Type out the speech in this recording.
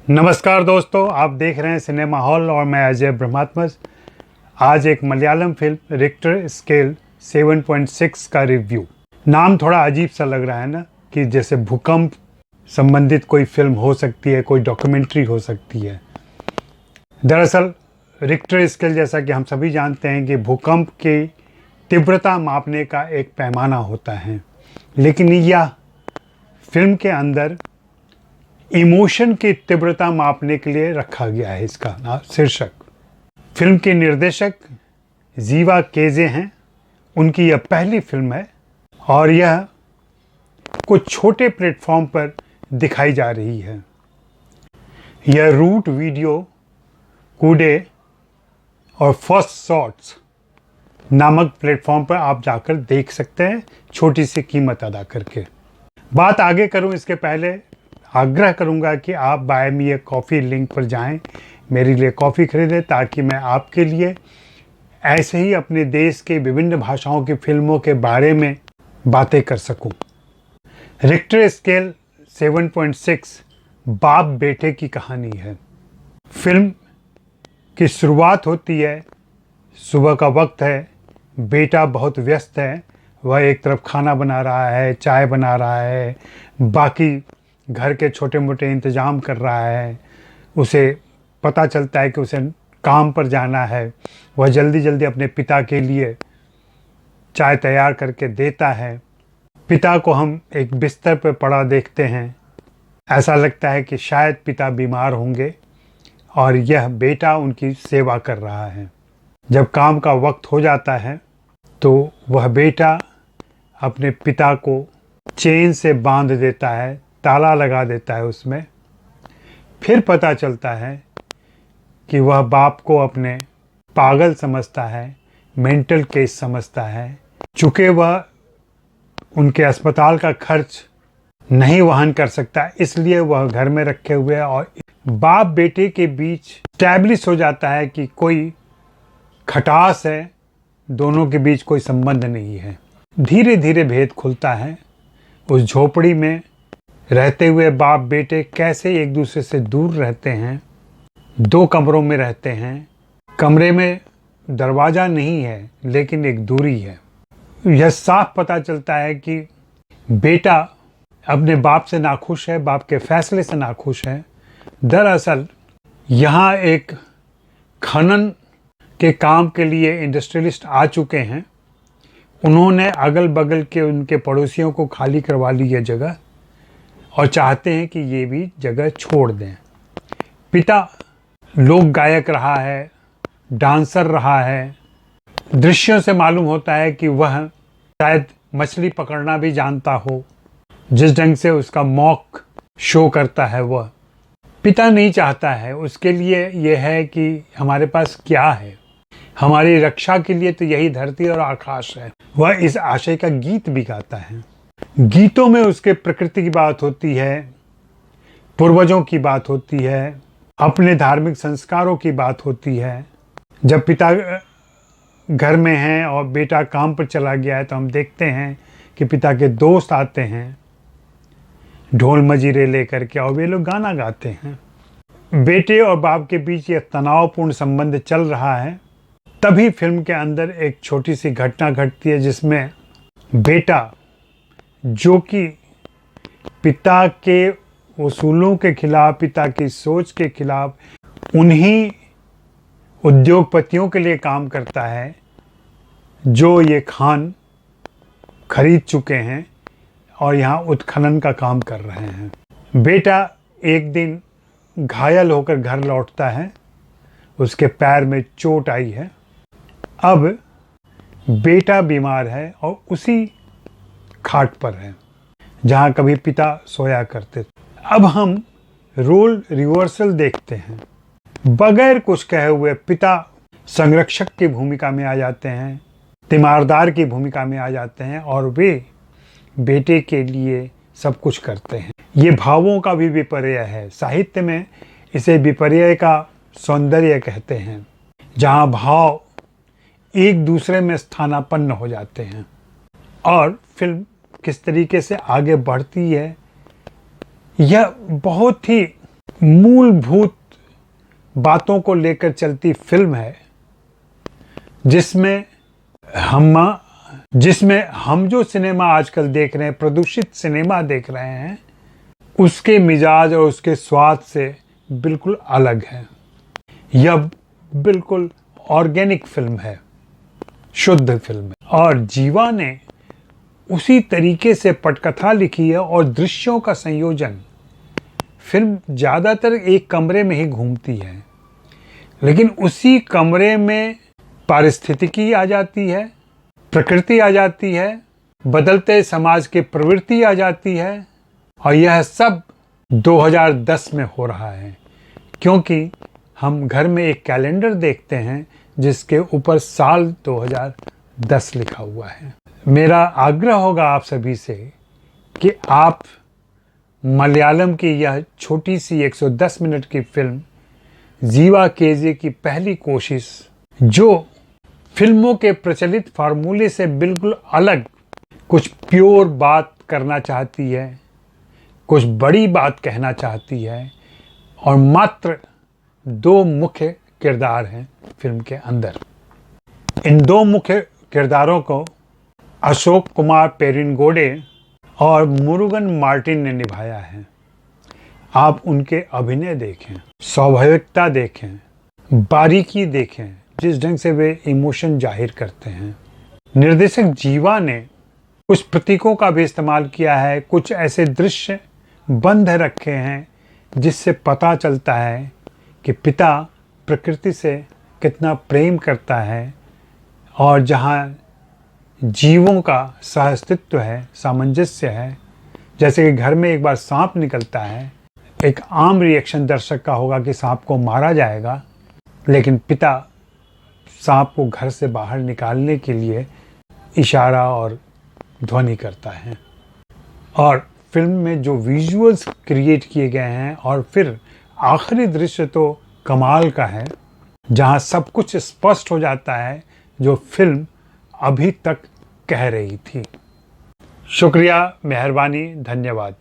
नमस्कार दोस्तों, आप देख रहे हैं सिनेमा हॉल और मैं अजय ब्रह्मात्मज। आज एक मलयालम फिल्म रिक्टर स्केल 7.6 का रिव्यू। नाम थोड़ा अजीब सा लग रहा है ना, कि जैसे भूकंप संबंधित कोई फिल्म हो सकती है, कोई डॉक्यूमेंट्री हो सकती है। दरअसल रिक्टर स्केल, जैसा कि हम सभी जानते हैं, कि भूकंप की तीव्रता मापने का एक पैमाना होता है, लेकिन यह फिल्म के अंदर इमोशन की तीव्रता मापने के लिए रखा गया है। इसका शीर्षक, फिल्म के निर्देशक जीवा केजे हैं। उनकी यह पहली फिल्म है और यह कुछ छोटे प्लेटफॉर्म पर दिखाई जा रही है। यह रूट वीडियो, कूडे और फर्स्ट शॉट्स नामक प्लेटफॉर्म पर आप जाकर देख सकते हैं, छोटी सी कीमत अदा करके। बात आगे करूं इसके पहले आग्रह करूंगा कि आप buy me a coffee link पर जाएं, मेरे लिए कॉफ़ी खरीदें, ताकि मैं आपके लिए ऐसे ही अपने देश के विभिन्न भाषाओं की फिल्मों के बारे में बातें कर सकूं। रिक्टर स्केल 7.6 बाप बेटे की कहानी है। फिल्म की शुरुआत होती है, सुबह का वक्त है, बेटा बहुत व्यस्त है। वह एक तरफ खाना बना रहा है, चाय बना रहा है, बाकी घर के छोटे मोटे इंतज़ाम कर रहा है। उसे पता चलता है कि उसे काम पर जाना है। वह जल्दी जल्दी अपने पिता के लिए चाय तैयार करके देता है। पिता को हम एक बिस्तर पर पड़ा देखते हैं। ऐसा लगता है कि शायद पिता बीमार होंगे और यह बेटा उनकी सेवा कर रहा है। जब काम का वक्त हो जाता है तो वह बेटा अपने पिता को चेन से बांध देता है, ताला लगा देता है उसमें। फिर पता चलता है कि वह बाप को अपने पागल समझता है, मेंटल केस समझता है। चूँकि वह उनके अस्पताल का खर्च नहीं वहन कर सकता, इसलिए वह घर में रखे हुए है। और बाप बेटे के बीच स्टैब्लिश हो जाता है कि कोई खटास है, दोनों के बीच कोई संबंध नहीं है। धीरे धीरे भेद खुलता है। उस झोपड़ी में रहते हुए बाप बेटे कैसे एक दूसरे से दूर रहते हैं, दो कमरों में रहते हैं। कमरे में दरवाज़ा नहीं है, लेकिन एक दूरी है। यह साफ पता चलता है कि बेटा अपने बाप से नाखुश है, बाप के फैसले से नाखुश है। दरअसल यहाँ एक खनन के काम के लिए इंडस्ट्रियलिस्ट आ चुके हैं। उन्होंने अगल बगल के उनके पड़ोसियों को खाली करवा ली है जगह, और चाहते हैं कि ये भी जगह छोड़ दें। पिता लोक गायक रहा है, डांसर रहा है। दृश्यों से मालूम होता है कि वह शायद मछली पकड़ना भी जानता हो, जिस ढंग से उसका मॉक शो करता है वह। पिता नहीं चाहता है, उसके लिए यह है कि हमारे पास क्या है, हमारी रक्षा के लिए तो यही धरती और आकाश है। वह इस आशय का गीत भी गाता है। गीतों में उसके प्रकृति की बात होती है, पूर्वजों की बात होती है, अपने धार्मिक संस्कारों की बात होती है। जब पिता घर में हैं और बेटा काम पर चला गया है, तो हम देखते हैं कि पिता के दोस्त आते हैं ढोल मजीरे लेकर के, और वे लोग गाना गाते हैं। बेटे और बाप के बीच यह तनावपूर्ण संबंध चल रहा है। तभी फिल्म के अंदर एक छोटी सी घटना घटती है, जिसमें बेटा, जो कि पिता के उसूलों के खिलाफ, पिता की सोच के खिलाफ, उन्हीं उद्योगपतियों के लिए काम करता है जो ये खान खरीद चुके हैं और यहाँ उत्खनन का काम कर रहे हैं। बेटा एक दिन घायल होकर घर लौटता है। उसके पैर में चोट आई है। अब बेटा बीमार है और उसी खाट पर है जहाँ कभी पिता सोया करते थे। अब हम रोल रिवर्सल देखते हैं। बगैर कुछ कहे हुए पिता संरक्षक की भूमिका में आ जाते हैं, तीमारदार की भूमिका में आ जाते हैं, और वे बेटे के लिए सब कुछ करते हैं। ये भावों का भी विपर्य है। साहित्य में इसे विपर्य का सौंदर्य कहते हैं, जहाँ भाव एक दूसरे में स्थानापन्न हो जाते हैं। और फिल्म किस तरीके से आगे बढ़ती है, यह बहुत ही मूलभूत बातों को लेकर चलती फिल्म है, जिसमें हम जो सिनेमा आजकल देख रहे हैं, प्रदूषित सिनेमा देख रहे हैं, उसके मिजाज और उसके स्वाद से बिल्कुल अलग है। यह बिल्कुल ऑर्गेनिक फिल्म है, शुद्ध फिल्म है, और जीवा ने उसी तरीके से पटकथा लिखी है और दृश्यों का संयोजन। फिल्म ज़्यादातर एक कमरे में ही घूमती है, लेकिन उसी कमरे में पारिस्थितिकी आ जाती है, प्रकृति आ जाती है, बदलते समाज की प्रवृत्ति आ जाती है, और यह सब 2010 में हो रहा है, क्योंकि हम घर में एक कैलेंडर देखते हैं जिसके ऊपर साल 2010 लिखा हुआ है। मेरा आग्रह होगा आप सभी से कि आप मलयालम की यह छोटी सी 110 मिनट की फिल्म जीवा केजे की पहली कोशिश, जो फिल्मों के प्रचलित फार्मूले से बिल्कुल अलग कुछ प्योर बात करना चाहती है, कुछ बड़ी बात कहना चाहती है, और मात्र 2 मुख्य किरदार हैं फिल्म के अंदर। इन 2 मुख्य किरदारों को अशोक कुमार पेरिनगोडे और मुरुगन मार्टिन ने निभाया है। आप उनके अभिनय देखें, स्वाभाविकता देखें, बारीकी देखें, जिस ढंग से वे इमोशन जाहिर करते हैं। निर्देशक जीवा ने कुछ प्रतीकों का भी इस्तेमाल किया है, कुछ ऐसे दृश्य बंध रखे हैं जिससे पता चलता है कि पिता प्रकृति से कितना प्रेम करता है, और जहाँ जीवों का सहअस्तित्व है, सामंजस्य है। जैसे कि घर में एक बार सांप निकलता है, एक आम रिएक्शन दर्शक का होगा कि सांप को मारा जाएगा, लेकिन पिता सांप को घर से बाहर निकालने के लिए इशारा और ध्वनि करता है। और फिल्म में जो विजुअल्स क्रिएट किए गए हैं, और फिर आखिरी दृश्य तो कमाल का है, जहां सब कुछ स्पष्ट हो जाता है जो फिल्म अभी तक कह रही थी। शुक्रिया, मेहरबानी, धन्यवाद।